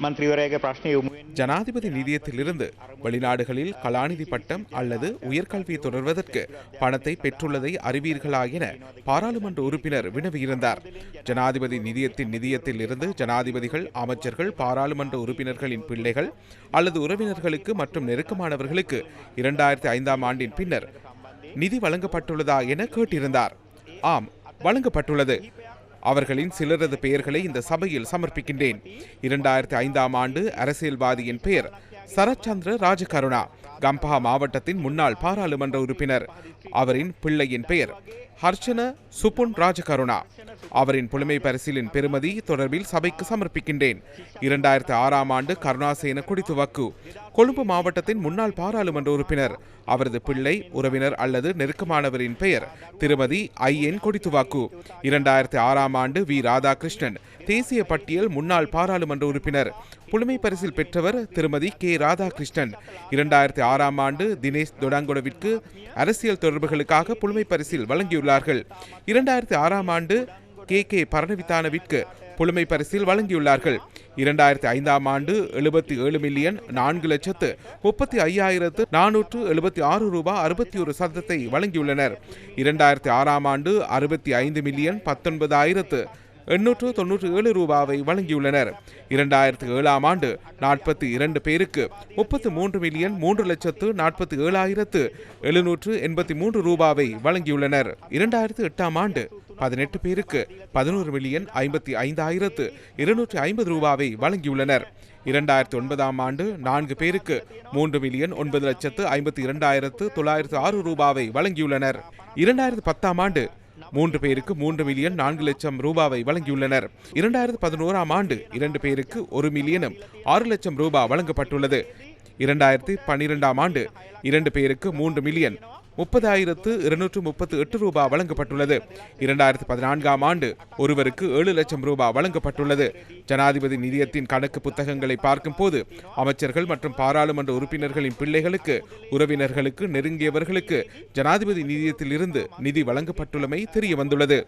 මන්ත්‍රීවරයාගේ ප්‍රශ්නය යොමු වෙන්නේ ஜனாதிபதி நிதியத்திலிருந்து வெளிநாடுகளில் கலாநிதி பட்டம் அல்லது உயர்கல்வியை தொடர்வதற்கு பணத்தை பெற்றுள்ளதை அறிவீர்களா என பாராளுமன்ற உறுப்பினர் வினவியிருந்தார். ஜனாதிபதி நிதியத்தில் இருந்து ஜனாதிபதிகள், அமைச்சர்கள், பாராளுமன்ற உறுப்பினர்களின் பிள்ளைகள் அல்லது உறவினர்களுக்கு மற்றும் நெருக்கமானவர்களுக்கு 2005ஆம் ஆண்டின் பின்னர் நிதி வழங்கப்பட்டுள்ளதா என கேட்டிருந்தார். ஆம், வழங்கப்பட்டுள்ளது. அவர்களின் சிலரது பெயர்களை இந்த சபையில் சமர்ப்பிக்கின்றேன். 2005ஆம் ஆண்டு அரசியல்வாதியின் பெயர் சரத்சந்திர ராஜகருணா, கம்பஹா மாவட்டத்தின் முன்னாள் பாராளுமன்ற உறுப்பினர். அவரின் பிள்ளையின் பெயர் ஹர்ஷன சுபுன் ராஜகருணா. அவரின் புலமை பரிசிலின் பெறுமதி தொடர்பில் சபைக்கு சமர்ப்பிக்கின்றேன். 2006ஆம் ஆண்டு கருணாசேன குடித்துவக்கு, கொழும்பு மாவட்டத்தின் முன்னாள் பாராளுமன்ற உறுப்பினர். அவரது பிள்ளை, உறவினர் அல்லது நெருக்கமானவரின் பெயர் திருமதி IN கொடித்துவாக்கு. 2006ஆம் ஆண்டு வி ராதாகிருஷ்ணன், தேசிய பட்டியல் முன்னாள் பாராளுமன்ற உறுப்பினர். புலமை பரிசில் பெற்றவர் திருமதி K ராதாகிருஷ்ணன். 2006ஆம் ஆண்டு தினேஷ் தொடங்குடவிற்கு அரசியல் தொடர்புகளுக்காக புலமை பரிசில் வழங்கியுள்ளார்கள். 2006ஆம் ஆண்டு KK பரணவித்தானவிற்கு புலமை பரிசில் வழங்கியுள்ளார்கள். 2005ஆம் ஆண்டு 77,435,476 ரூபாய் 61 சதத்தை வழங்கியுள்ளனர். 2006ஆம் ஆண்டு 65,19,897 ரூபாவை வழங்கியுள்ளனர். 2007ஆம் ஆண்டு 42 பேருக்கு 33,03,47,783 ரூபாவை வழங்கியுள்ளனர். 2008ஆம் ஆண்டு 18 பேருக்கு 11,55,250 ரூபாவை வழங்கியுள்ளனர். 2009ஆம் ஆண்டு 4 பேருக்கு 3,09,52,906 ரூபாவை வழங்கியுள்ளனர். 2010ஆம் ஆண்டு 3 பேருக்கு 3,04,00,000 ரூபாவை வழங்கியுள்ளனர். 2011ஆம் ஆண்டு 2 பேருக்கு 1,06,00,000 ரூபாய் வழங்கப்பட்டுள்ளது. 2012ஆம் ஆண்டு 2 பேருக்கு 3,30,238 ரூபாய் வழங்கப்பட்டுள்ளது. 2014ஆம் ஆண்டு ஒருவருக்கு 7 லட்சம் ரூபாய் வழங்கப்பட்டுள்ளது. ஜனாதிபதி நிதியத்தின் கணக்கு புத்தகங்களை பார்க்கும் போது அமைச்சர்கள் மற்றும் பாராளுமன்ற உறுப்பினர்களின் பிள்ளைகளுக்கு, உறவினர்களுக்கு, நெருங்கியவர்களுக்கு ஜனாதிபதி நிதியத்தில் இருந்து நிதி வழங்கப்பட்டுள்ளமை தெரிய வந்துள்ளது.